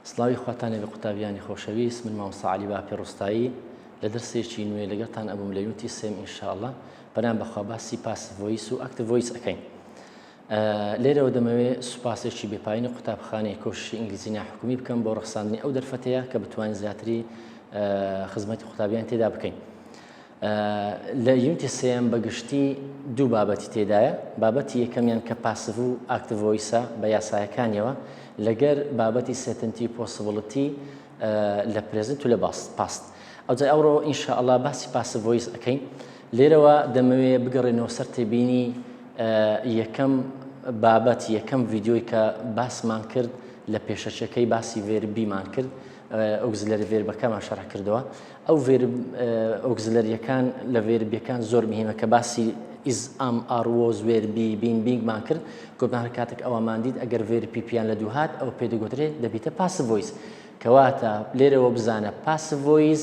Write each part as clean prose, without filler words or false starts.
سڵاوی خواتانێ بە قوتابیانی خۆشەویست من مامۆستا عەلی باپی ڕۆستایی لە دەرسێکی نوێ لەگەڵتان ئەبووم لە یونیتی سێم ئینشاءڵڵا بەنام بەخوا باسی پاسیڤ ڤۆیس و ئاکتیڤ ڤۆیس ئەکەین. لێرەوە دەمەوێت سوپاسێکی بێپایین قوتابخانەی کۆششی ئینگلیزی ناحکومی بکەم بۆ ڕەخساندنی ئەو دەرفەتەیە کە بتوانین زیاتری خزمەتی قوتابیان تێدا بکەین. لە یونیتی سێم بەگشتی دوو بابەتی تێدایە. بابەتی یەکەمیان کە پاسیڤ و ئاکتیڤ ڤۆیسە بە یاسایەکانیەوە لەگەر بابەتی سێتنتی پۆسیبڵتی لە پرێزنت و لە پاست. ئەوجا ئەوڕۆ ئینشاءڵڵا باسی پاسیڤ ڤۆیس ئەکەین. لێرەوە دەمەوێت بگەڕێنەوە سەر تێبینی یەکەم بابەت یەکەم ڤیدیۆی کە باسمان کرد لە پێشەچەکەی باسی ڤێربیمان کرد ئۆگزلەری ڤێربەکەمان شەرح کردەوە. ئەو ئۆگزلەریەکان لە ڤێربیەکان زۆر مهمە کە باسی ئیز ئام ئار وۆز ڤێربی بین بینگمان کرد گوتمان کاتێک ئەوەمان دیت ئەگەر ڤێربی پیان لە دوو هات ئەو پێدەگوترێت دەبیتە پاسیڤ ڤۆیس. کەواتە لێرەوە بزانە پاسیڤ ڤۆیس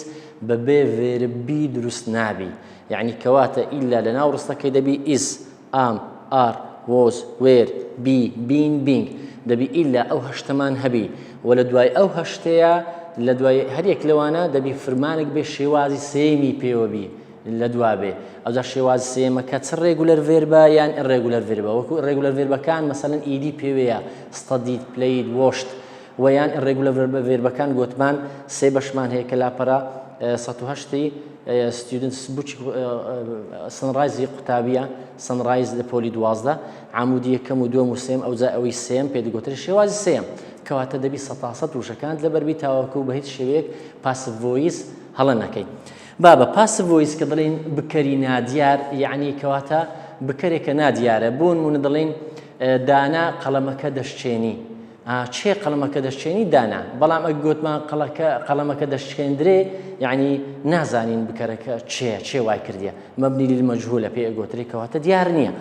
بەبێ ڤێربی دروست نابی، یعنی کەواتە ئیلا لە ناو ڕستەکەی دەبی ئیز ئام ئار وۆز وێر بی بین بینگ دەبی ئیلا ئەو هەشتەمان هەبی و لە دوای ئەو هەشتەیە لە دوای هەرێک لەوانە دەبی فرمانێک بێ شێوازی سێمی پێوە بی لە دوا بێ. ئەوجا شێوازی سێمەکە چ ڕێگولەر ڤێربە یان ئیرڕێگولەر ڤێربە. وەکو ڕێگولەر ڤێربەکان مەسەڵەن ئیدی پێوەیە ستەدیت پلەیت وۆشت و یان ئیرڕێگولەر ڤێربەکان گوتمان سێ بەشمان هەیە کە لاپەرە 108 ستودنتس بوچی سنڕایزی قوتابیە سنڕایز لە پۆلی 12 عمودی یەکەم و دووەم و سێم ئەوجا ئەوەی سێم پێدەگوترێت شێوازی سێم. کەواتە دەبی 100% وشەکانت لەبەربی تاواکو بە هیچ شێوەیەک پاسیڤ ڤۆیس هەڵە نەکەی. بابە پاسیڤ ڤۆیس کە دەڵێن بکەری نادیار یعنی کەواتە بکەرێکە نادیارە. بۆ نمونە دەڵێن دانا قەڵەمەکە دەشچێنی. چێ قەڵەمەکە دەشچێنی؟ دانا. بەڵام ئەگە گوتمان قەڵەمەکە دەشچێندرێ یعنی نازانین بکەرەکە چێ وای کردیە مەبنی للمەجهولە پێ ئەگوترێت کەواتە دیار نییە.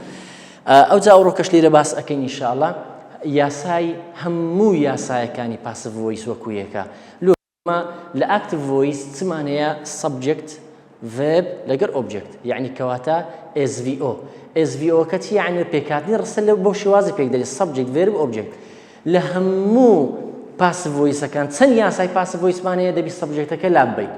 ئەوجا ئەوڕۆکەش لێرە باس ئەکەین ئینشاءڵڵا یاسای هەموو یاسایەکانی پاسیڤ ڤۆیس وەکو یەکە. لە ئاکتیڤ ڤۆیس چمان هەیە سەبجەکت ڤێرب لەگەر ئۆبجەکت، یعنی کەواتە SVO. SVO کە چی؟ یعنی پێکهاتنی ڕستە لە بۆ شێوازی پێک دەڵێت سەبجەکت ڤێرب ئۆبجەکت. لە هەموو پاسیڤ ڤۆیسەکان چەند یاسای پاسیڤ ڤۆیسمان هەیە دەبی سەبجەکتەکە لاببەین.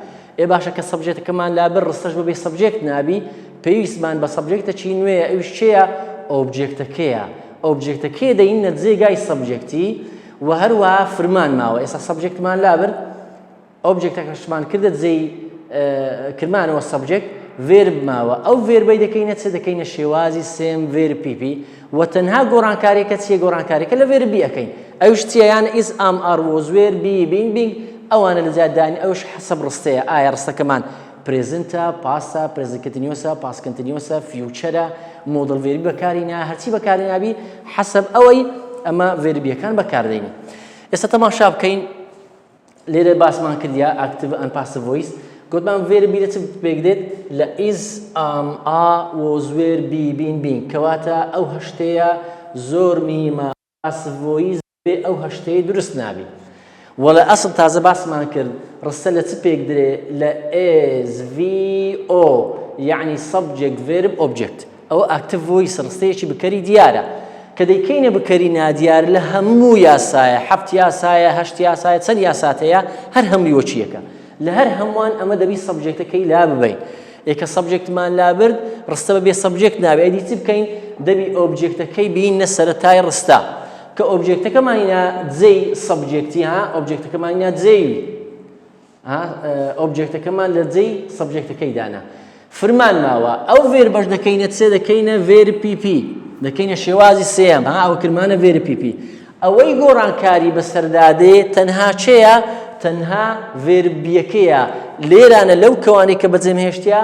باشە کە سەبجەکتەکەمان لابر ڕستەش بەبێ سەبجەکت نابی پێویستمان بە سەبجەکتەکی نوێیە ئەوش چێیە؟ ئۆبجەکتەکەیە. ئۆبجەکتەکەی دەینە جێگای سەبجەکتی و هەروەها فرمان ماوە. ئێستا سەبجەکتمان لابرد ئۆبجەکتەکەشمان کردە جێی کرمانەوە سەبجەکت ڤێرب ماوە. ئەو ڤێربەی دەکەینە چێ؟ دەکەینە شێوازی سێم ڤێرب پیپی و تەنها گۆڕانکاریەکە چیە؟ گۆڕانکاریەکە لە ڤێربی ئەەکەین. ئەوش چیە؟ یان ئیز ئام ئار وۆز وێر بی بین بینگ ئەوانە لە جادانی ئەوش حەسەب ڕستەیە. ئایا ڕستەکەمان پرێزنتە، پاسە، پرێزنت کەنتینیۆسە، پاس کەنتینیۆسە، فیوچەرە، مۆدڵ ڤێربی بەکارهێنا، هەرچی بەکارهێنابی حەسەب ئەوەی ئەمە ڤێربیەکان بەکاردێنی. ئێستا تەماشا بکەین لێرە باسمان کردیا ئاکتیڤ ئەن پاسیڤ ڤۆیس گوتمان ڤێربی لە چ پێک دێت؟ لە ئیز ئام ئا وۆز وێر بی بین بینگ. کەواتە ئەو هەشتەیە زۆر میمە پاسیڤ ڤۆیس بێ ئەو هەشتەیە دروست نابی. وەڵە ئەسڵ تازە باسمان کرد ڕستە لە چ پێک درێ؟ لە SVO یعنی سەبجەکت ڤێرب ئۆبجەکت. ئەوە ئاکتیڤ ڤۆیس ڕستەیەکی بکەری دیارە کە دەیکەینە بکەری نادیار لە هەموو یاسایە. 7 یاسایە، 8 یاسایە، چەند یاساتەیە هەر هەمووی وەچیەکە. لە هەر هەمووان ئەمە دەبی سەبجەکتەکەی لا ببەین. ئێکە سەبجەکتمان لابرد ڕستە بەبێ سەبجەکت نابێ. ئەدی چی بکەین؟ دەبی ئۆبجەکتەکەی بینە سەرەتای ڕستە کە ئۆبجەکتەکەمانە جێی سەبجەکتی ئۆبجەکتەکەمانە جێوی ئۆبجەکتەکەمان لە جێی سەبجەکتەکەی دانا. فرمان ماوە ئەو ڤێر بەش دەکەینە چێ؟ دەکەینە ڤێرب پیپی دەکەینە شێوازی سێم ئەو کرمانە ڤێرب پیپی. ئەوەی گۆڕانکاری بەسەردادێ تەنها چێیە؟ تەنها ڤێربیەکەیە. لێرانە لەو کەوانەی کە بەجێمهێشتیا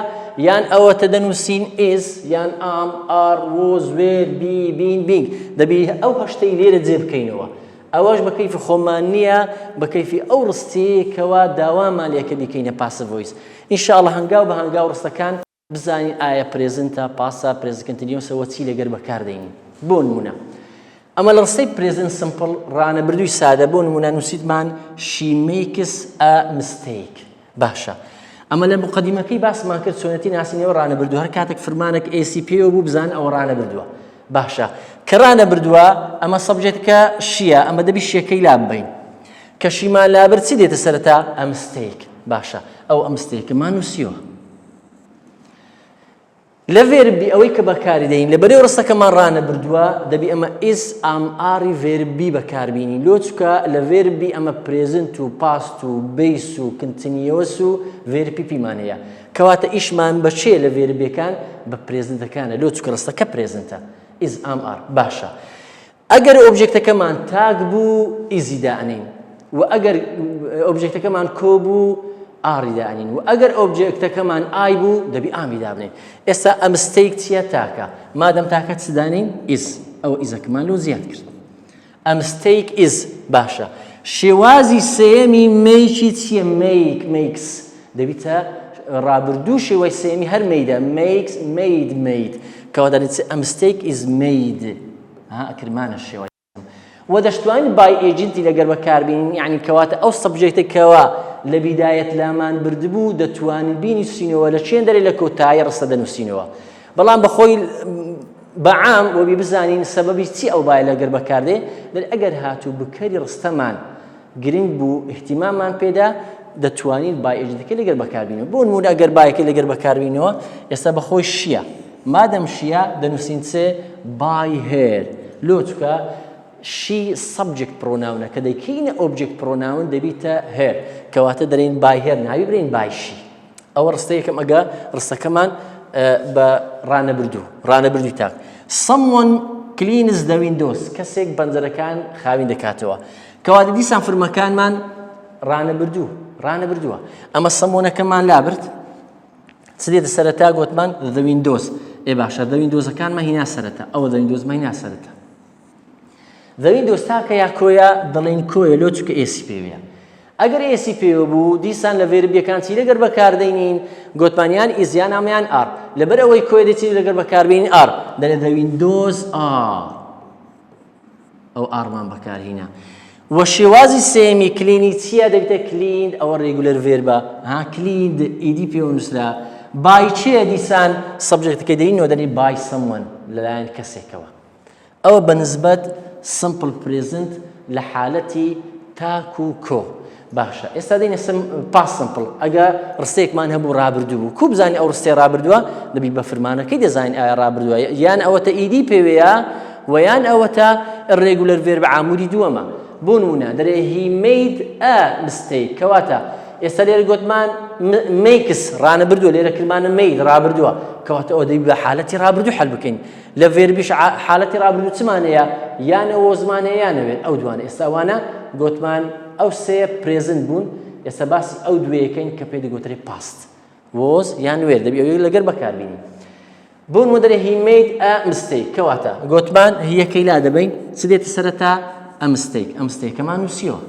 یان ئەوەتە دەنووسین ئیز یان ئام ئار وۆز وێر بی بین بینگ دەبی ئەو هەشتەی لێرە جێ بکەینەوە. ئەوەش بە کەیفی خۆمان نییە بە کەیفی ئەو ڕستەیەکەوە داوامان لێکە بیکەینە پاسیڤ ڤۆیس. ئینشاءڵڵا هەنگاو بە هەنگاو ڕستەکان بزانین ئایا پرێزنتە، پاسە، پرێزنت کەنتینیۆسەوە چی لەگەر بەکاردێنین. بۆ نمونە ئەمە لە ڕستەی پرێزنت سمپڵ ڕانەبردووی سادە. بۆ نمونە نووسیتمان she makes a mistake. باشە ئەمە لە مقدیمەکەی باسمان کرد چۆنەتی ناسینەوە ڕانەبردووە. هەر کاتێک فرمانێک ACP بوو بزان ئەوە ڕانەبردووە. باشە کە ڕانەبردووە ئەمە سەبجەکتەکە شیە؟ ئەمە دەبی شیەکەی لا ببەین. کەشیمان لابر چی دێتە سەرەتا ئەم ستەیک باشە ئەو ئەم ستەیکمان نووسیوە لە ڤێربی ئەوەی کە بەکاری دەین لەبەرەوەی ڕستەکەمان ڕانە بردووە دەبی ئەمە ئیس ئام ئاری ڤێربی بەکاربینی لۆ چکە لە ڤێربی ئەمە پرێزنت و پاست و بیس و کنتینیۆس و ڤێربی پیمان هەیە کەواتە ئیشمان بە چێ لە ڤێربیەکان بە پرێزنتەکانە لۆ چکە ڕستەکە پرێزنتە ئیز ئام ئار باشە ئەگەر ئۆبجێکتەکەمان تاک بوو ئیزی دائنین و ئەگەر ئۆبجێکتەکەمان کۆ بوو ئاری دانین و ئەگەر ئۆبجێکتەکەمان ئای بوو دەبی ئامی دابنین ئێستا ئەم ستەیک چییە تاکە مادەم تاکە چ دانین ئیز ئەوە ئیزەکەمان لۆ زیاد کرد ئەم ستەیک ئیز باشە شێوازی سێیەمی مەیکی چییە میکس دەبیتە ڕابردوو شێوەی سێمی هەر مەیدە میکس مەید کەوا دەڵێت ئەم ستەیک ئیز مەید ئەکرمانە شێوە و دەشتوانین بای ئێجنتی لەگەر بەکاربینین یعنی کەواتە ئەو سەبجێکتێکەوە لە بیدایەت لامان بردبوو دەتوانین بینووسینەوە لە چێن دەرێ لە کۆتایی ڕستە دەنووسینەوە بەڵام بەخۆی بەعام وەبی بزانین سەبەبی چی ئەو بای لەگەر بەکاردێ ئەگەر هاتوو بکەری ڕستەمان گرنگ بوو احتیماممان پێدا دەتوانین بای ئێجنتەکە لەگەر بەکاربینەوە بۆ نمونە ئەگەر بایەکە لەگەر بەکاربینەوە ئێستا بەخۆی شیە مادەم شیە دەنووسین چێ بای هێر لۆ چکە شی سبجکت پرۆناونە کە دەیکەینە ئۆبجێکت پرۆناون دەبیتە هێر کەواتە دەرێن بای هێر ناوی برین بای شی ئەوە ڕستەیەکەم ئەگە ڕستەکەمان بە ڕانەبردووی تاک someone cleans the windows کەسێک بەنجەرەکان خاوین دەکاتەوە کەواتە دیسان فرمەکانمان ڕانەبردووە ئەمە سەمۆنەکەمان لابرد چ دێتە سەرەتا گوتمان the windows باشە the windowsەکانمان هینا سەرەتا ئەوە the windowsمان هینا سەرەتا the windows تاکە یا کۆیە دەڵێن کۆیە لۆ چکە ئێسی پێویە ئەگەر ئێسی پێوە بوو دیسان لە ڤێربیەکان چی لەگەر بەکاردەینین گوتمانیان ئیزیان ئامیان ئار لەبەر ئەوەی کۆی دەچی لەگەر بەکاربێنین ئار دەڵێت the windows are ئەو ئارمان بەکارهێنا و شێوازی سێمی کلینی چییە دەبێتە کلیند ئەوە ڕێگولەر ڤێربە کلیند ئیدی پێوە نووسرا بای چییە دیسان سەبجێکتەکە دەینەوە دەڵێت بای someone لەلایەن کەسێکەوە ئەوە بەنسبەت simple present لە حالەتی تاک و کۆ باشە ئێستا دەینە پاس سمپڵ ئەگە ڕستەیەکمان هەبوو ڕابردوو بوو کوو بزانانی ئەو ڕستەی ڕابردووە دەبی بە فرمانەکەی دەزانین ئایا ڕابردووە یان ئەوەتە ئیدی پێوەیە و یان ئەوەتە ڕێگولەر ڤێرب عامودی دووەمە بۆ نمونە دەرێ he made a mistake کەواتە ئێستا لێرە گوتمان makes ڕانەبردووە لێرە کلمانە made ڕابردووە کەواتە ئەوە دەبی بە حالەتی ڕابردوو حەل بکەین لە ڤێربیش حالەتی ڕابردوو چمانەیە یانەوە زمانەیە یانەوێت ئەو دوانە ئێستا وانە گوتمان ئەو سێ پرێزنت بوون ئێستا باسی ئەو دوێیەکەین کە پێی دەگوترێت پاست وۆز یان وێر دەبی ئەوەی لەگەر بەکاربینی بۆ نمونە he made a mistake کەواتە گوتمان هیەکەی لا دەبین چ دێتە سەرەتا a mistake ئەم مستەیکەمان نووسیەوە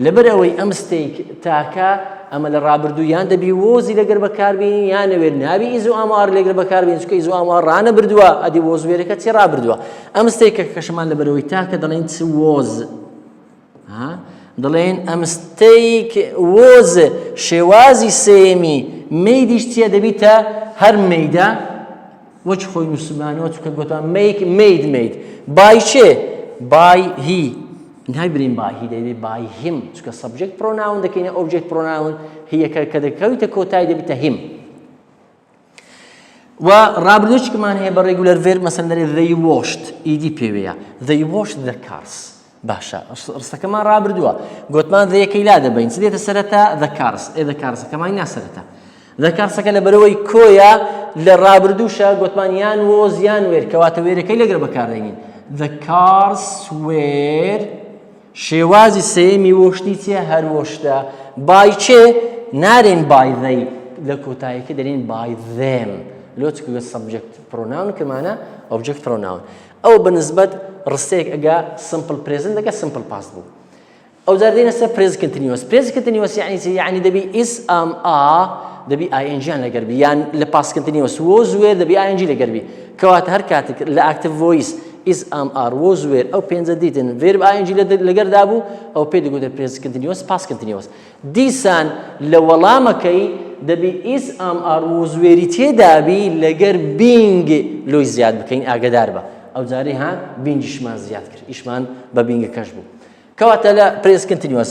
لەبەر ئەوەی ئەم مستەیک تاکە ئەمە لە ڕابردوو یان دەبی وۆزی لەگەر بەکاربینی یان نەوێت نابی ئیز و ئامار لەگەر بەکاربین چکە ئیز و ئامار ڕانەبردووە ئەدی وۆز وێرەکە چی ڕابردووە ئەم مستەیکە کەشەمان لەبەرەوەی تاکە دەڵێن چ وۆز دەڵێن ئەم مستەیک وۆز شێوازی سێمی مەیدیش چیە دەبیتە هەر مەیدە وەچ خۆی نووسمانەوە چکە گوتمان مەید بای چێ بای هی نایبرین بای هی دەبێت بای هیم چکە سەبجێکت پرۆناون دەکەینە ئۆبجێکت پرۆناون هیەکە کە دەکەویتە کۆتایی دەبێتە هیم و ڕابردووچکمان هەیە بە ڕێگولەر ڤێرب مەسەڵەن دەرێت they washed ئیدی پێوەیە they washed the cars باشە ڕستەکەمان ڕابردووە گوتمان ذەیەکەی لا دەبین چ دێتە سەرەتا the cars the carsەکەمان ناسەرەتا the carsەکە لەبەرەوەی کۆیە لە ڕابردووشە گوتمان یان وۆز یان وێر کەواتە وێرەکەی لەگەر بەکاردێنین the cars were شێوازی سێمی وۆشتی چیە هەر وۆشتە بای چێ نارێن بای they لە کۆتاییەکە دەرێن بای them لۆ چکە سەبجێکت پرۆناون کەمانە ئۆبجێکت پرۆناون ئەو بەنسبەت ڕستەیەک ئەگە سمپل پرێزنت دەکە سمپل پاست بوو ئەو جار دێنە سەر پرێز کەنتینیۆس یعنی چی یعنی دەبی ئیس ئام ئا دەبی ئاینجیان لەگەربی یان لە پاس کەنتینیۆس وۆز وێر دەبی ئاینجی لەگەربی کەواتە هەر کاتێک لە ئاکتیڤ ڤۆیس ئیس ئام ئار وۆز وێر ئەو پێنجە دیتن ڤێرب ئاینجی لەگەردا بوو ئەو پێی دەگوترێت پرێز کەنتینیۆس پاس کەنتینیۆس دیسان لە وەڵامەکەی دەبی ئیس ئام ئار وۆز وێری تێدابی لەگەر بینگ لۆی زیاد بکەین ئاگدار بە ئەو جارەی بینگیشمان زیاد کرد ئیشمان بە بینگەکەش بوو كواتە لە present continuous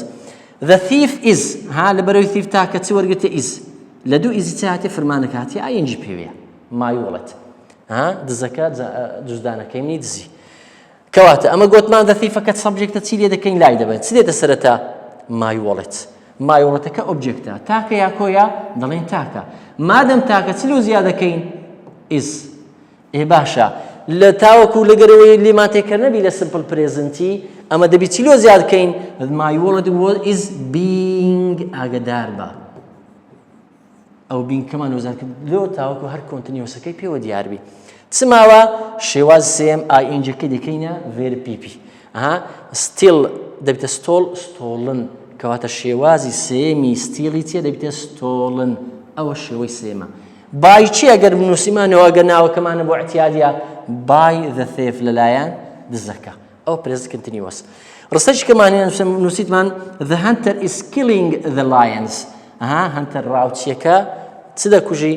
the thief is ها لەبەرەوەی thief تا کە چ وەرگرتە is لە دوو ئیزی چ هاتێ فرمانەکە هاتێ ing پێویە مایوڵەت ها دزەکە جوزدانەکەی منی دزی کەواتە ئەمە گوتمان the thief کە subjectە چی لێ دەکەین لای دەبێت چ دێتە سەرەتا مایوڵەتەکە objectە تاکە یا کۆیە دەڵێن تاکە مادەم تاکە چ لەو زیادەکەین is باشە لە تاوەکو لەگەرەوەی لێمان تێکە نەبی لە simple presenti ئەمە دەبی چی لۆ زیاد بکەین مایوڵەت is being ئاگدار بە ئەو being کەمان وەزارکە لۆ تاوەکو هەر کۆنتینیۆسەکەی پێوە دیاربی چماوە شێواز سێم ئاینجەکەی دەکەینە verb pp still دەبێتە stolen کەواتە شێوازی سێمی ستیلی چیە دەبێتە stolen ئەوە شێوەی سێمە by چی ئەگەر بنووسیمانەوە ئەگەر ناوەکەمانە بۆ احتیاجە by the thief لەلایەن دزەکە ئەو present continuous ڕستەیەکی کەمان نووسیتمان the hunter is killing the lions hunter ڕاوچیەکە چ دەکوژی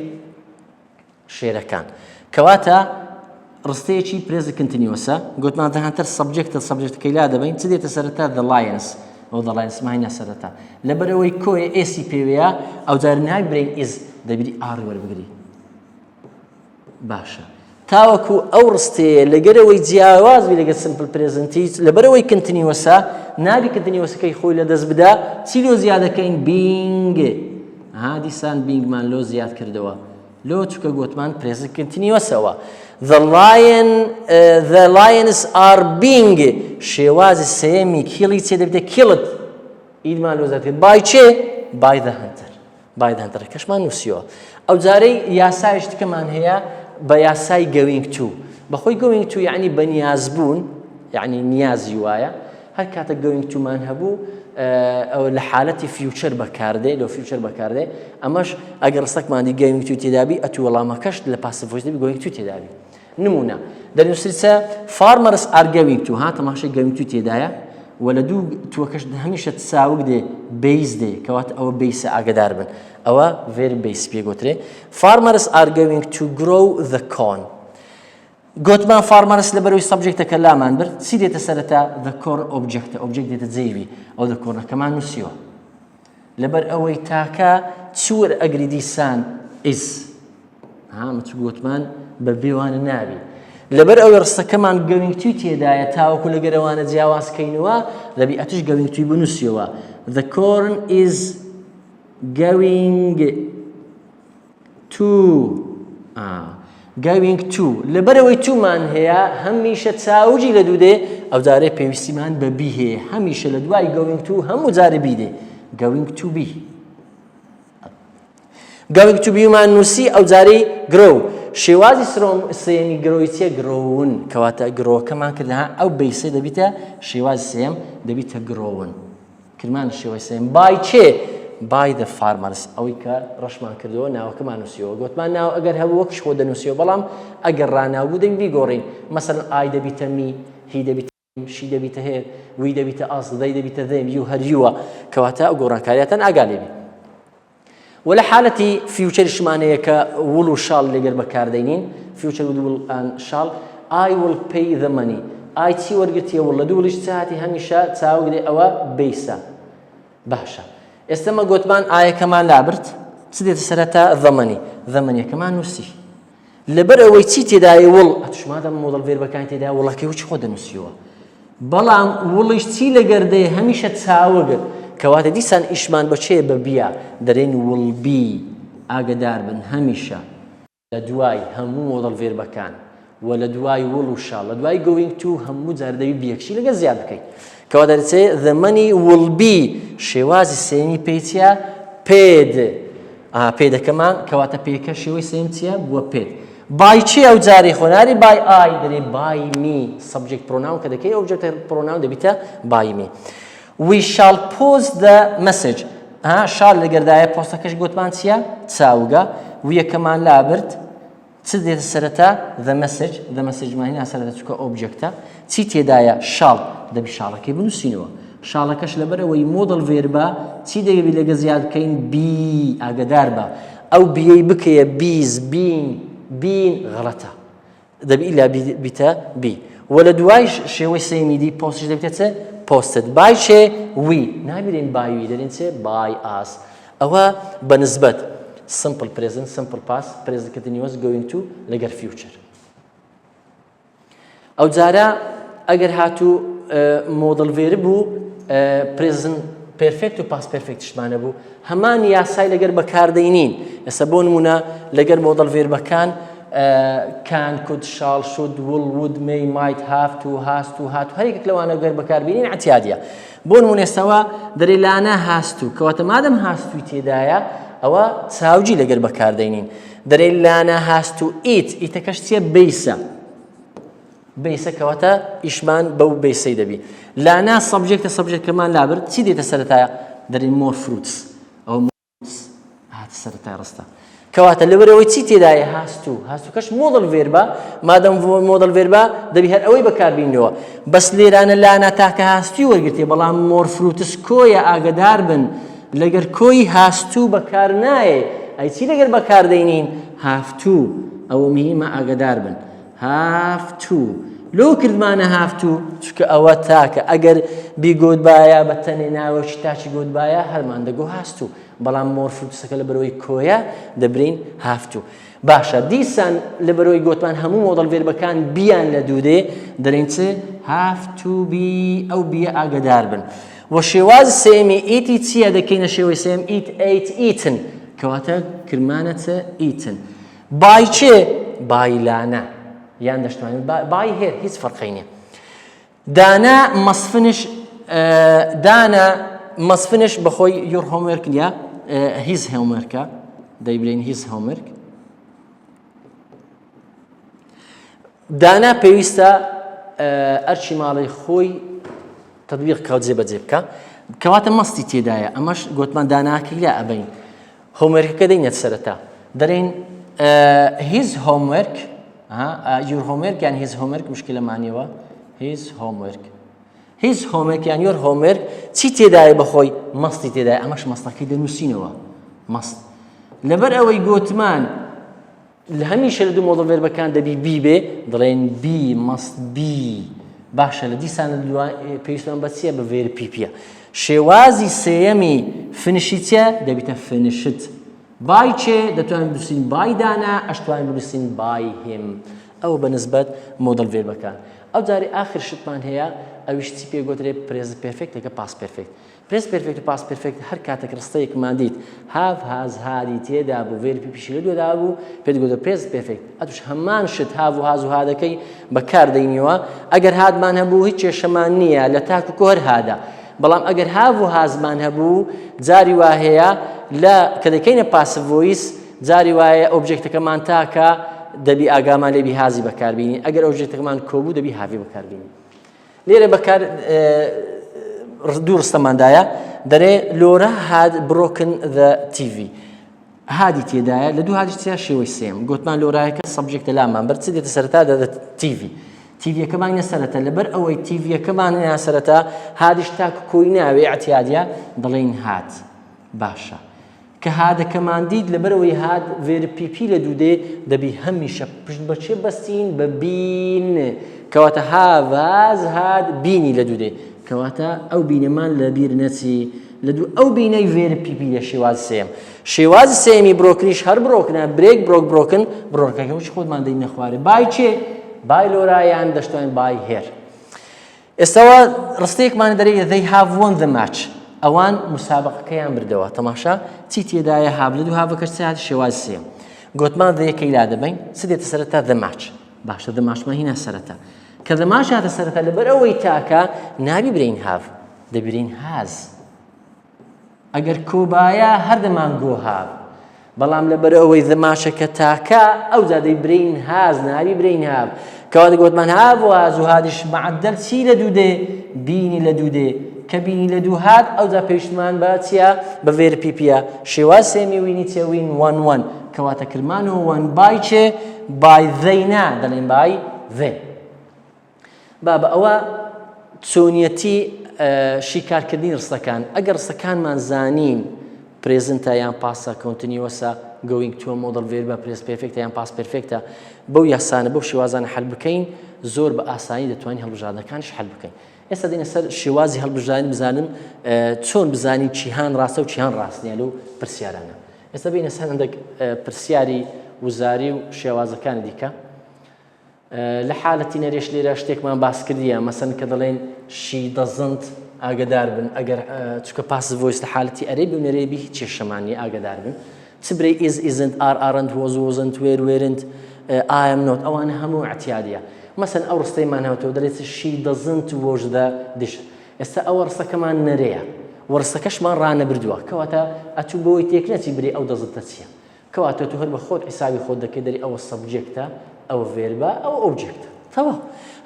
شێرەکان کەواتە ڕستەیەکی present continuous گوتمان the hunter subjectەکەی لا دەبین چ دێتە سەرەتا the lions ئەو the lions ماینە سەرەتا لەبەرەوەی کۆیە ئێسی پێوەیە ئەو جار ناوی برین is دەبیری ئاڕی وەربگری باشە تاوەکو ئەو ڕستەیە لەگەرەوەی جیاوازبی لەگەر simple presenti لەبەرەوەی کنتینیوەسە نابی کنتینیوەسەکەی خۆی لە دەست بدا چی لۆ زیادەکەین being دیسان beingمان لۆ زیاد کردەوە لۆ چکە گوتمان present continuousەوە the lions are being شێوازی سێمی کیڵی چێ دەبێتە killed ئیدمان لۆ زیاد کرد by چێ by the hunter کەشمان نووسیەوە ئەو جارەی یاسایش تکەمان هەیە بە یاسای going to بەخۆی going to یعنی بەنیازبوون یعنی نیازی وایە هەر کاتە going to مان هەبوو ئەو لە حالەتی future بەکاردێ لە future بەکاردێ ئەمەش ئەگەر ڕستەکمانی going to تێدابی ئەتو وەڵامەکەش لە passive voice دەبی going to تێدابی نمونە دەنووسیتە farmers are going to تەماشای going to تێدایە ولا دوو توەکەش هەمیشە چاوک دێ بەیس دێ کەواتە ئەوە بەیسە ئاگدار بن ئەوە verb base پێگوترێ farmers are going to grow the corn گوتمان farmers لەبەرەوەی subjectەکە لامان برد چی دێتە سەرەتا the core object دێتە جێوی ئەو the cornەکەمان نووسیوە لەبەر ئەوەی تاکە چوەر ئەگری دیسان is چ گوتمان بە بێوانە نابی لەبەر ئەوەی ڕستەکەمان going to تێدایە تاوەکو لەگەرەوانە جیاوازکەینەوە دەبی ئەتش going to بنووسیەوە the corn is going to لەبەرەوەی تومان هەیە هەمیشە چاوجی لە دوو دێ ئەو جارێ پێویستیمان بە بی هەیە هەمیشە لە دوای going to هەموو جارە بی دێ going to be مان نووسی ئەو جارەی grow شێوازی سێمی گرۆی چیە گرۆون کەواتە گرۆکەمان کردها ئەو بەیسێ دەبیتە شێوازی سێم دەبیتە گرۆون کردمان شێوازی سێم by چێ by the farmers ئەوەی کە ڕەشمان کردەوە ناوەکەمان نووسیەوە گوتمان ناو ئەگەر هەبوو وەکش خۆ دەنووسیەوە بەڵام ئەگەر ڕاناوبوو دەبی بیگۆڕین مەسەڵەن ئای دەبیتە می هی دەبیتە شی دەبیتە هێر وی دەبیتە ئاس دەی دەبیتە دەم یو هەریوە کەواتە ئەو گۆڕانکاریاتەن ئاگالێبی ولا حالتي future شمانية كولو شال لجر بكاردينين future will and shall I will pay the money I تي ورقتي ولا دول اجتهاتي هميشة تساوي دي أوا بيسا باشا استما قوتمان آية كمان لعبرت سديت سرتا ضمني كمان نسي لبر ويتي تداي ول اتش ما دام موديل فير بكان تداي والله كي وش خد نسيوا بلام والله اجتي لجردي هميشة تساوي کەواتە دیسان ئیشمان بەچێ بەبیە دەرێن وڵبی ئاگدار بن هەمیشە لە دوای هەموو مۆدەڵ ڤێربەکان و لە دوای وڵ و شاڵ لە دوای going to هەموو جاردەوی بیەکشی لەگە زیاد بکەیت کەوا دەرچێ the money will be شێوازی سێمی پێیتە paid پێدەکەمان کەواتە پێکە شێوەی سێم چیە بووە paid by چی ئەو جاری خۆناری by I دەرێ by me subject pronoun کە دەکەی object pronoun دەبیتە by me we shall post the message shall لەگەردایە پۆستەکەش گوتمان چیە چاوگە ویەکەمان لابرد چ دێتە سەرەتا the message ماهینا سەرەتا چکە objectە چی تێدایە shall دەبی شاڵەکەی بنووسینەوە شاڵەکەش لەبەرەوەی مۆدەڵ ڤێربە چی دەبی لەگە زیاد بکەین بی ئاگدار بە ئەو بیەی بکەیە بیز بین غەڵەتە دەبی ئیلا بیتە بی وە لە دوای شێوەی سێمی دی پۆستش دەبێتە posted by چێ we نابیرین by we دەرین چێ by us ئەوە بەنسبەت simple present simple past present continuous going to لەگەر future ئەو جارە ئەگەر هاتوو مۆدڵ ڤێرب بوو present perfect و past perfect شمانە بوو هەمان یاسای لەگەر بەکاردەینین ئێستا بۆ نمونە لەگەر مۆدڵ ڤێربەکان can could shall should will would may might have to has to had هەر یەکێک لەوانە گەر بەکاربێنین اعتیادیە بۆ نمونە ئێستاوە دەرێ لانە has to کەواتە مادەم has to تێدایە ئەوە چاوجی لەگەر بەکاردەینین دەرێ لانە has to eat ئیتەکەش چیە بیسە کەواتە ئیشمان بەو بیسەی دەبی لانا سەبجێکتەکەمان لابرد چی دێتە سەرەتایە دەرێن more fruits ئەوە هاتە سەرەتای ڕستە کەواتە لەبەرەوەی چی تێدایە هاستوکەش مۆدڵ ڤێربە مادەم مۆدڵ ڤێربە دەبی هەر ئەوەی بەکاربینەوە بەس لێرانە لانا تاکە هاستی وەرگرتێ بەڵام more fruits کۆیە ئاگدار بن لەگەر کۆی هاستوو بەکار نایە ئەی چی لەگەر بەکاردەینین have to ئەوە مهمە ئاگدار بن have to لۆ کردمانە have to چونکە ئەوە تاکە ئەگەر بیگۆدبایە بە تەنێ ناوەکی تاچی گۆدبایە هەرمان دەگۆ هاستو بەڵام مۆر فروتسەکە لە بەرەوەی کۆیە دەبرین have to باشە دیسان لە بەرەوەی گۆتمان هەموو مۆدڵ ڤێربەکان بیان لە دوودێ دەرێن چ have to be ئەو بیە ئاگدار بن وە شێواز سێمی ئیتی چییە دەکەینە شێوەی سێم ئیت ئەیت ئیتن کەواتە کرمانە چ ئیتن بای چێ بایلانە یان دەشتوانین بای هێر هیچ فەرقی نییە دانا مەسفنش بەخۆی یۆر هۆمێرک نیە هیز هۆمێرکە دەیبرین هیز هۆمێرک دانا پێویستە ئەرچی ماڵی خۆی تەطبیق کە جێبەجێ بکە کەواتە مەستی تێدایە ئەمەش گوتمان داناکەی لا ئەبین هۆمێرکەکە دەینێت سەرەتا دەرێن هیز هۆمێرک your homework يعني his homework مشكلة معنيوة his homework يعني your homework چی تێدایە بەخۆی مەستی تێدایە ئەمەش مەستەکەی دەنووسینەوە مەست لەبەر ئەوەی گوتمان لە هەمیشە لە دوو مۆدڵ ڤێربەکان دەبی بی بێ دەڵێن بی مەست بی باشە لە دیسانە پێویستمان بە چییە بە ڤێر پیپیە شێوازی سێیەمی فنشی چیە دەبیتە فنشت بای چێ دەتوانین بنووسین بای دانا ئەشتوانین بنووسین بای هیم ئەوە بەنسبەت مۆدڵ ڤێربەکان ئەو جارێ ئاخر شتمان هەیە ئەویش چی پێگوترێ پرێزنت پێرفێکت لەگە پاست پێرفێکت پرێزنت پێرفێکت و پاست پێرفێکت هەر کاتێک ڕستەیەکمان دیت هاف هاز هادی تێدا بوو ڤێر پیپیشی لە دووەدا بوو پێت گوتە پرێزنت پێرفێکت ئەتوش هەمان شت هاف و هاز و هادەکەی بەکاردەینەوە ئەگەر هادمان هەبوو هیچ کێشەمان نییە لە تاک و کۆر هادا بەڵام ئەگەر هاف و هازمان هەبوو جاری وا هەیە لە کە دەکەینە پاسیڤ ڤۆیس جاری وایە ئۆبجێکتەکەمان تاکە دەبی ئاگامان لێبی هازی بەکاربینی ئەگەر ئۆبجێکتەکەمان کۆبوو دەبی هاوی بەکاربینی لێرە بەکار دوو ڕستەماندایە دەرێ لۆرە had broken the TV هادی تێدایە لە دوو هادیش تیا شێوەی سێم گوتمان لۆرایەکە سەبجێکتە لامان بەر چ دێتە سەرەتا دەدە TV تیڤیەکەمان نە سەرەتا لەبەر ئەوەی تیڤیەکەمان نە سەرەتا هادیش تاکە کۆی ناوێ ئەعتیادیە دەڵێن هات باشە کە هادەکەمان دیت لەبەرەوەی هاد ڤێر پیپی لە دوودێ دەبی هەمیشە پشت بەچێ بەستین بە بین کەواتە هاڤاز هاد بینی لە دوودێ کەواتە ئەو بینەمان لە بیر نەچی لە دوو ئەو بینەی ڤێر پیپی لە شێواز سێم شێواز سێمی برۆکنیش هەر برۆکنە برێک بڕۆکن بڕۆکەکە وچ خۆتمان دەی نەخوارێ بای چێ بای لۆرایان دەشتوانین بای هێر ئێستاوە ڕستەیەکمان دەرێت they have won the match ئەوان مسابقەکەیان بردەوە تەماشا چی تێدایە هاو لە دوو هاوەکەش چات شێواز سێم گوتمان دەیەکەی لا دەبین چ دێتە سەرەتا the match باشە the matchمان هینە سەرەتا کە the match هاتە سەرەتا لەبەر ئەوەی تاکە نابی برین هاو دەبرین هاز ئەگەر کۆبایە هەر دەمان گۆ هاو بەڵام لەبەر ئەوەی the matchەکە تاکە ئەو جا دەیبرین هاز نابی برین هاو کەواتە گوتمان هاو و هاز و هادیش معدەل چی لە دوو دێ بینی لە دوو دێ کە بینی لە دوو هات ئەوجا پێشتمان بە چیە بە ڤێر پیپیە شێواز سێمی وینی چێ وین وان وان کەواتە کرمانەوە وان بای چێ بای ڤەینا دەڵێن بای ڤێ با بە ئەوە چۆنیەتی شیکارکردنی ڕستەکان ئەگەر ڕستەکانمان زانین پرێزنتە یان پاسە کۆنتینیوەسە going to a model verb پرێز پێرفێکتە یان پاس پێرفێکتە بەو یاسانە بەو شێوازانە حەل بکەین زۆر بە ئاسانی دەتوانین هەڵبژاردنەکانش حەل بکەین ئێستا دێنە سەر شێوازی هەڵبژاردن بزانم چۆن بزانی چیهان ڕاستە و چیهان ڕاست نییە لەو پرسیارانە. ئێستا بینە سەر هەندێک پرسیاری وزاری و شێوازەکانی دیکە. لە حالەتی نەرێش لێرە شتێکمان باس کردیە مەسەن کە دەڵێن شی دەزنت ئاگدار بن ئەگەر چکە پاس ڤۆیس لە حالەتی ئەرێبی و نەرێبی هیچ کێشەمانی ئاگدار بن چ برێ ئیز ئیزنت ئار ئارنت وۆز وۆزنت وێر وێرنت ئایم نۆت ئەوانە هەموو ئەتیادیە. مەسەن ئەو ڕستەیمان هەوتەوە دەڵێت شی دەزنت وۆژ دە دیش. ئێستا ئەوە ڕستەکەمان نەرەیە وەڕستەکەشمان ڕانەبردووە کەواتە ئەتوو بەوەی تێک نەچی برێ ئەو دەزنتە چییە کەواتە تو هەر بە خۆت حیسابی خۆت دەکەی دەری ئەوە سەبجێکتە ئەوە ڤێربە ئەو ئۆبجێکتە تەواو.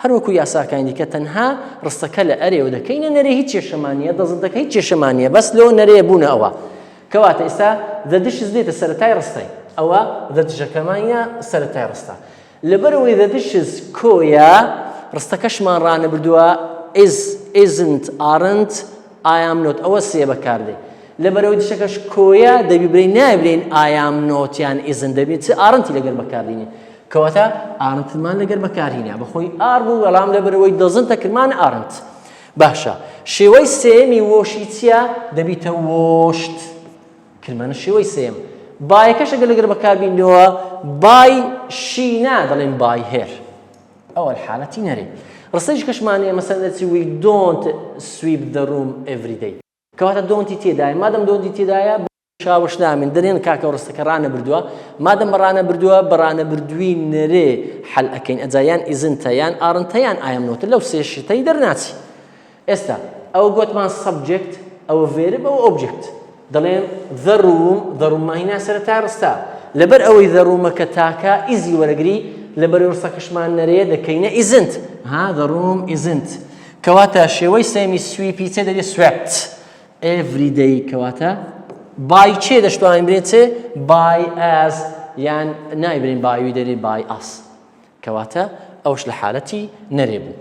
هەروەکو یاساکانی دیکە تەنها ڕستەکە لە ئەرێوە دەکەینە نەرێ هیچ کێشەمانیە دەزنتەکە هیچ کێشەمانیە بەس لەوە نەرەیە بوونە ئەوە کەواتە ئێستا the dishes دێتە سەرەتای ڕستەی ئەوە the دژەکەمانە سەرەتای ڕستە لەبەرەوەی the dishes کۆیە ڕستەکەشمان ڕانەبردووە is isn't aren't I am not ئەوە سێ بەکاردێ لەبەرەوەی دیشەکەش کۆیە دەبی برین نابرین I am not یان isn't دەبێت ئارنتی لەگەر بەکاردێنی کەواتە ئارنتمان لەگەر بەکارهێنا بەخۆی ئار بوو بەڵام لەبەرەوەی دەزنتە کردمان ئارنت باشە. شێوەی سێمی وۆشی چییە دەبیتە وۆشت کلمانە شێوەی سێم بایەکەش ئەگەر لەگەر بەکاربینەوە بای شینا دەڵێن بای هێر ئەوە حالەتی نەرێ. ڕستەیش کەشمانەیە مەسەن دەچی we don't sweep the room every day کەواتە دۆنتی تێدایە مادەم دۆنتی تێدایە شاوش نامین دەرێن کاکە ڕستەکە ڕانەبردووە مادەم بەڕانەبردووە بەڕانەبردووی نەرێ حەل ئەکەین ئەجایان ئیزنتە یان ئارنتە یان ئایەمنۆتە لەو سێشتەی دەرناچی. ئێستا ئەوە گوتمان سەبجێکت ئەوە ڤێرب ئەوە ئۆبجێکت دەڵێن the room ماهینا سەرەتای ڕستە لەبەر ئەوەی the roomەکە تاکە ئیزی وەرەگری لەبەر ڕستەکەشمان نەرێ دەکەینە ئیزنت the room isn't کەواتە شێوەی سێمی سویپی چێ دەبێت swept every day کەواتە بای چێ دەشتوانین برێت چێ بای as یان نایبرین بایوی دەرێ بای us کەواتە ئەوش لە حالەتی نەرێ بوو.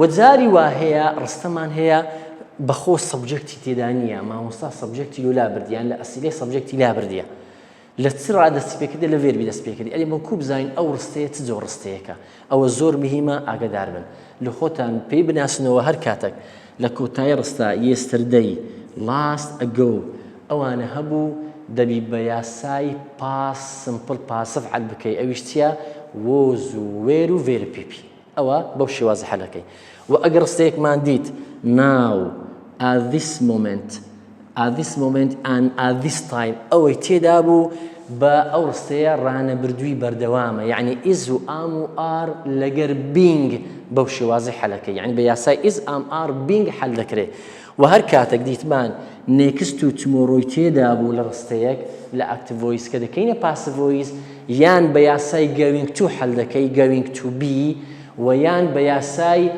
وەجاری وا هەیە ڕستەمان هەیە بەخۆ سەبجێکتی تێدا نییە مامۆستا سەبجێکتی لا بردیان لە ئەسیلەی سەبجێکتی لا بردیە لە چ ڕادەستی پێکردی لە ڤێربی دەست پێکردی ئەلی بەڵکو بزانین ئەو ڕستەیە چ جۆر ڕستەیەکە ئەوە زۆر مهمە ئاگادار بن لە خۆتان پێی بناسنەوە هەر کاتێک لە کۆتایی ڕستە yesterday last ago ئەوانە هەبوو دەبی بە یاسای پاس سمپڵ پاسف حەل بکەی ئەویش چییە وۆز و وێر و ڤێر پێپی ئەوە بەو شێوازە حەلەکەی و ئەگەر ڕستەیەکمان دیت now at this moment and at this time ئەوەی تێدا بوو بە ئەو ڕستەیە ڕانەبردووی بەردەوامە یعنی ئیز و ئام و ئار لەگەر بینگ بەو شێوازی حەلەکەی یعنی بە یاسای ئیز ئام ئار بینگ حەل دەکرێت و هەر کاتێک دیتمان نێکست و تمۆڕۆی تێدا بوو لە ڕستەیەک لە ئاکتیڤ ڤۆیس کە دەکەینە پاسیڤ ڤۆیس یان بە یاسای گوینگ تو حەل دەکەی گوینگ تو بی و یان بە یاسای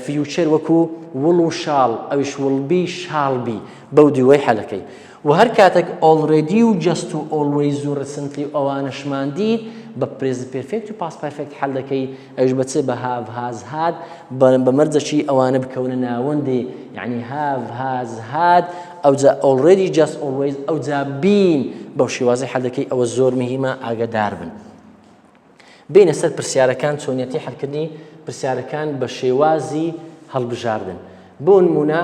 فیوچر وەکو وڵ و شاڵ ئەویش وڵبی شاڵبی بەو دووەی حەلەکەی و هەر کاتێک ئۆڵڕێدی و جەست و ئۆڵوەیز و ڕسنتلی ئەوانەشمان دیت بە پرێزنت پێرفێکت و پاس پەرفێکت حەل دەکەی ئەویش بەچێ بە هاڤ هاز هاد بە مەرجەکی ئەوانە بکەونە ناوەندێ یعنی هاڤ هاز هاد ئەوجا ئۆڵڕێدی جەست ئۆڵوەیز ئەوجا بین بەو شێوازەی حەل دەکەی ئەوە زۆر مهمە ئاگادار بن. بینە سەر پرسیارەکان چۆنیەتی حەلکردنی پرسیارەکان بە شێوازی هەڵبژاردن بۆ نمونە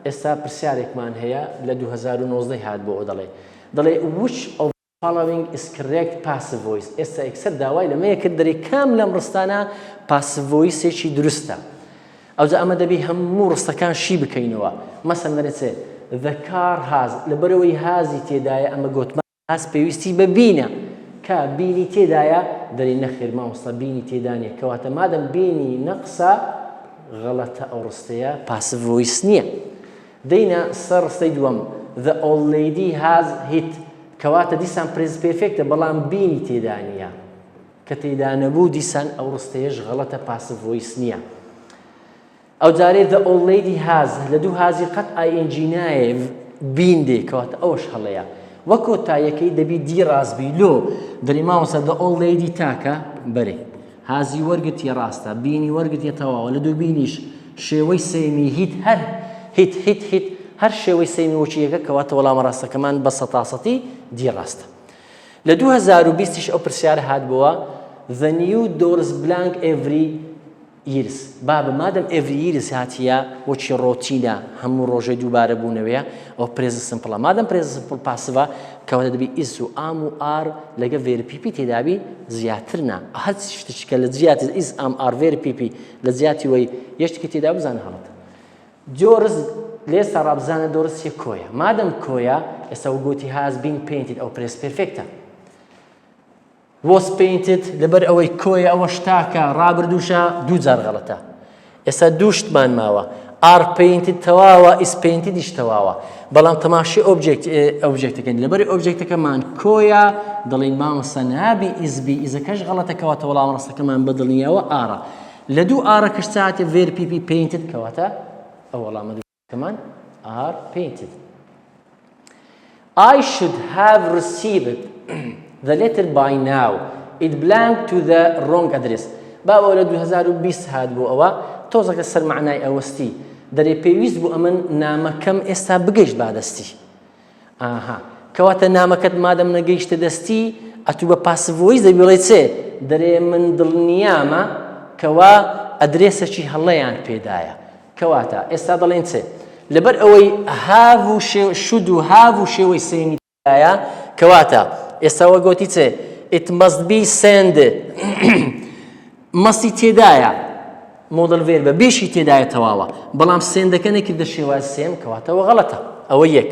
ئێستا پرسیارێکمان هەیە لە 2019 هات بۆ دەڵێ which of the following is correct passive voice ئێستا ئەکسەر داوای لەمەیە کرد دەرێ کام لەم ڕستانە passive voice-ێکی دروستە ئەوجا ئەمە دەبی هەموو ڕستەکان شی بکەینەوە مەسەن دەرێتێ the car has لەبەرەوەی هازی تێدایە ئەمە گوتمان هاز پێویستی بە بینە کە بینی تێدایە دەری نەخێر مامۆستا بینی تێدانێ کەواتە مادەم بینی نەقسە غەڵەتە ئەو ڕستەیە passive voice نییە. دەینە سەر ڕستەی دووەم the old lady has hit کەواتە دیسان پرێز پێرفێکتە بەڵام بینی تێدا نییە کە تێدا نەبوو دیسان ئەو ڕستەیەش غەڵەتە passive voice نییە. ئەو جارێ the old lady has لە دوو هازی قەت ing نایە بین دێ کەواتە ئەوەش هەڵەیە وەکۆ تایەکەی دەبی دی ڕازبی لۆ دەری ماوەسە the old lady تاکە بەرێ هازی وەرگرتیە ڕاستە بینی وەرگرتیە تەواوە لە دوو بینیش شێوەی سێمی هیت هەر شێوەی سێمی وەچیەکە کەواتە وەڵامە ڕاستەکەمان بە سەتاسەتی دی ڕاستە. لە 2020ش ئەو پرسیارە هات بووە the new doors blank every years بابە مادەم every years هاتیە وەچی ڕۆتینە هەموو ڕۆژەی دووبارە بوونەوەیە ئەو present simple مادەم present simple passive کەواتە دەبی is و am و are لەگە verb pp تێدابی زیاترنا هەر شتێکە لە زیاتر is am are verb pp لە زیاتی وەی یەشتێکی تێدا بزانە هەڵەتە جۆرز لێستا ڕابزانە دۆرس یە کۆیە مادەم کۆیە ئێستا وگوتی has been painted ئەو present perfectە was painted لەبەر ئەوەی کۆیە ئەوە شتاکە ڕابردووشە دوو جار غەڵەتە ئێستا دوو شتمان ماوە are painted تەواوە is painted دیش تەواوە بەڵام تەماشی ئۆبجێکتەکەن لەبەر ئۆبجێکتەکەمان کۆیە دەڵێن مامۆستا نابی ئیزبی ئیزەکەش غەڵەتەکەواتە وەڵام ڕاستەکەمان بەدڵنیەوە ئارە لە دوو ئارە کەشتاتێ verb pp painted کەواتە ئەو وەڵامە دووکەمان are painted I should have received the letter by now it belonged to the wrong address بابا لە 2020 هات بوو ئەوە تۆزەکە سەر معنای ئەوەستی دەرێ پێویست بوو ئەمن نامەکەم ئێستا بگەیشت بادەستی ئاها کەواتە نامەکەت مادەم نەگەیشتە دەستی ئەتوو بە پاسڤۆیس دەبی بڵێ چێ دەرێ من دڵنیامە کەوا ئەدرێسەکی هەڵەیان پێدایە کەواتە ئێستا دەڵێن چێ لەبەر ئەوەی هاو و شود و هاو و شێوەی سێنی دایە کەواتە ئێستا وە گوتی چێ it must be send مەستی تێدایە مۆدل ڤێربە بێشی تێدایە تەواوە بەڵام سێندەکە نەکردە شێوازی سێم کەواتەوە غەڵەتە ئەوە یەک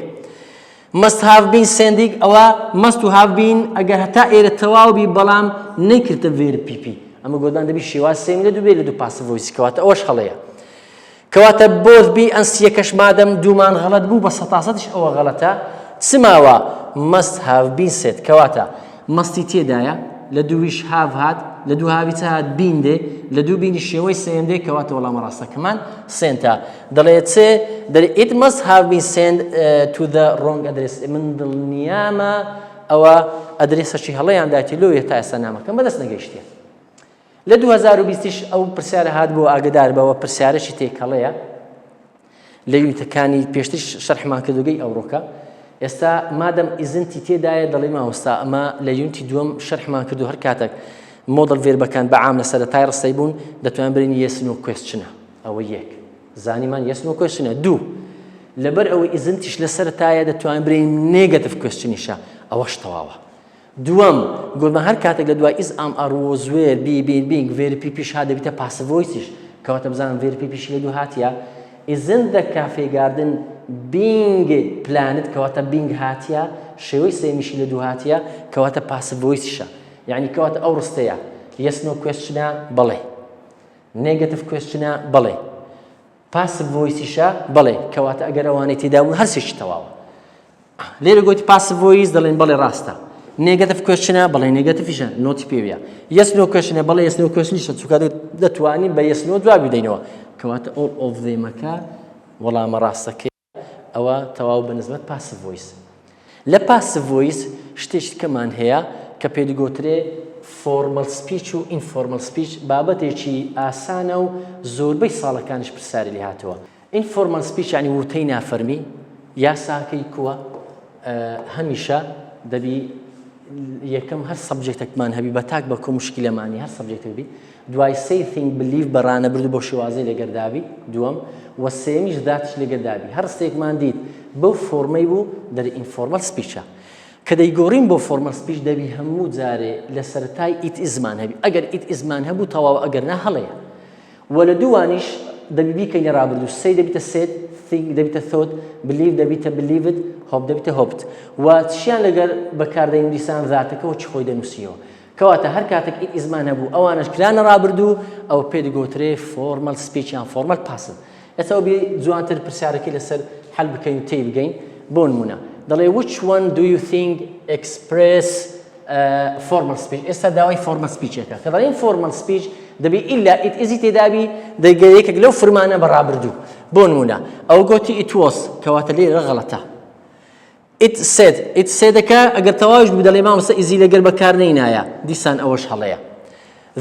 must have been sending ئەوە must to have been ئەگەر هەتا ئێرە تەواو بی بەڵام نەکردە verb pp ئەمە گۆدان دەبی شێواز سێمی لە دوو بێ لە دوو passive voice کەواتە ئەوەش هەڵەیە کەواتە both be ئەنسیەکەش مادەم دوومان غەڵەت بوو بە سەتاسەدش ئەوە غەڵەتە چماوە must have been said کەواتە مەستی تێدایە لە دوویش have هات لە دوو هاوی چ هات بین دێ لە دوو بینی شێوەی سێم دێ کەواتە وەڵامە ڕاستەکەمان سێنتە دەڵێت چێ دەڵێ it must have been sent to the wrong address من دڵنیامە ئەوە ئەدرێسەکی هەڵەیان داتی لۆیە تا ئێستا نامەکەم بەدەست نەگەیشتێ لە 2020ش ئەو پرسیارە هات بۆ ئاگدار بەوە پرسیارەشی تێکەڵەیە لە یونیتەکانی پێشترش شەرحمان کردوگەی ئەوڕۆکە ئێستا مادەم ئیزنتی تێدایە دەڵێ ماوەستا ئەمە لە یونتی دووەم شەرحمان کردو هەر کاتێک مۆدل ڤێربەکان بەعام لە سەرەتای ڕستەی بوون دەتوان برین yes no question ئەوە یەک زانیمان yes no question دوو لەبەر ئەوەی ئیزنتیش لە سەرەتایە دەتوان برین negative questionیشە ئەوەش تەواوە دووەم گۆڵمان هەر کاتێک لە دوای is am are was were be been being verb pp ها دەبیتە passive voiceش کەواتە بزانم verb pp شی لە دوو هاتیە isn't the cafe garden being planned کەواتە being هاتیە شێوەی سێمیشی لە دوو هاتیە کەواتە passive voiceشە یعنی کەواتە ئەو ڕستەیە yes no question بەڵێ negative question بەڵێ passive voiceشە بەڵێ کەواتە ئەگەر ئەوانەی تێدا بوون هەرسێکی تەواوە لێرە گوتی passive voice دەڵێن بەڵێ ڕاستە negative question بەڵێ negativeشە نۆتی پێویە yes no question بەڵێ yes no questionشە چونکە دەتوانین بە yes no جواب بدەینەوە کەواتە all of them-ەکە وەڵامە ڕاستەکەی ئەوە تەواو بەنسبەت passive voice لە passive voice شتێکمان هەیە کە پێدەگوترێ formal speech و informal speech بابەتێکی ئاسانە و زۆربەی ساڵەکانیش پرسیاری لێ هاتەوە informal speech یعنی وتەی نافەرمی یاساکەی کووە هەمیشە دەبی یەکەم هەر سەبجێکتێکمان هەبی بە تاک بە کۆ موشکیلەمانی هەر سەبجێکتێک بی دوای say think believe بەڕانە برد بۆ شێوازەی لەگەردابی دووەم و سێمیش داتش لەگەردابی هەر ستێکمان دیت بەو فۆرمەی بوو دەری informal speech کە دەیگۆڕین بۆ formal speech دەبی هەموو جارێ لە سەرەتای it isمان هەبی ئەگەر it isمان هەبوو تەواو ئەگەر نا هەڵەیە و لە دووانیش دەبی بیکەینە ڕابردوو say دەبیتە said think دەبیتە thought believe دەبیتە believed hope دەبیتە hoped و چیان لەگەر بەکاردەین دیسان ذاتەکەەوە چی خۆی دەنووسیەوە کەواتە هەر کاتێک it isمان هەبوو ئەوانش کرانە ڕابردوو ئەو پێدەگوترێ formal speech یان formal passive ئێستا بێ جوانتر پرسیارەکەی لەسەر حەل بکەین و تێی بگەین بۆ نمونە دەڵێ which one do you think express formal speech ئێستا داوای formal speechەکە کە دەڵێن formal speech دەبی ئیلا it is تێدابی دەیگەیەکێک لەو فرمانە بەڕابردوو بۆ نمونە ئەو گوتی it was کەواتە لێرە غەڵەتە it saidەکە ئەگەر تەواوش بوو دەڵێ مامۆستا ئیزی لەگەر بەکار نەینایە دیسان ئەوەش هەڵەیە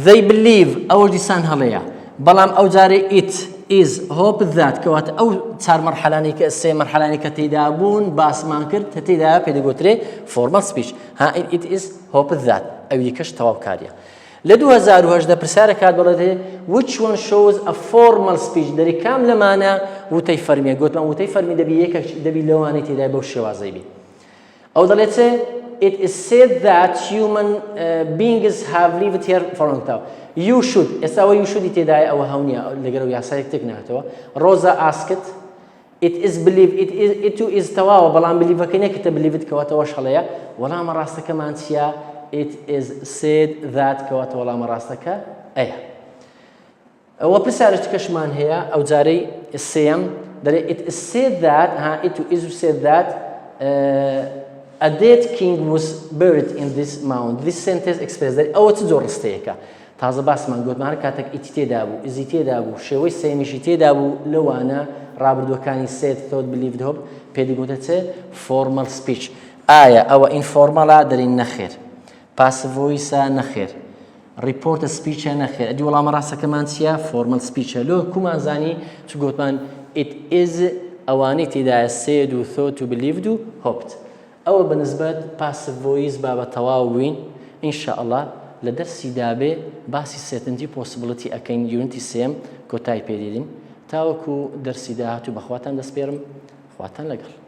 they believe ئەوەش دیسان هەڵەیە بەڵام ئەو جارێ it is hope that کەواتە ئەو چار مەرحەلانی کە سێ مەرحەلانی کە تێدا بوون باسمان کرد کە تێدا پێدەگوترێ formal speech ها it is hope that ئەو یەکەش تەواو کاریە لە 2010 پرسیارە کات بڵێت which one shows a formal speech دەری کام لەمانە وتەی فەرمیە گوتمان وتەی فەرمی دەبی یەکێک دەبی لەوانەی تێدای بەو شێوازەی بی ئەو دەڵێت it is said that human beings have lived here for a long time you should ئێستا ئەوە you should تێدای ئەوە هەونیە لەگەرەوە یاسایەک تێک ناتەوە Rosa asked it is believed it too is تەواوە بەڵام بلیڤەکەی نەکردە بلیڤت کەواتەوە شەڵەیە وەڵامە ڕاستەکەمان چییە it is said that کەواتە وەڵامە ڕاستەکە ئەیە ئەوە پرسیارێکەکەشمان هەیە ئەو جارەی سێم دەڵێت it is said that it too is said that a dead king was buried in this mound this sentence expresses that ئەوە چ جۆر ڕستەیەکە تازە باسمان گوتمان کاتێک ئیتی تێدا بوو ئیزی تێدا بوو شێوەی سێمیشی تێدا بوو لەوانە ڕابردووەکانی سێت thought believed hope پێدەگوتە چێ formal speech ئایا ئەوە ئینفۆرمەڵە دەرین نەخێر passive voice نەخێر report speech نەخێر ئەدی وەڵامە ڕاستەکەمان چییە formal speech لۆ کومان زانی چ گوتمان it is ئەوانەی تێدایە said و thought و believed و hoped ئەوە بەنسبەت passive voice با بە تەواو بووین ئینشاءالله لە دەرسی دابێ باسی certainty possibility ئەکەین یونیتی سێم کۆتای پێدێدین تاوەکو دەرسی داهاتوو بەخواتان دەسپێرم خواتان لەگەڵ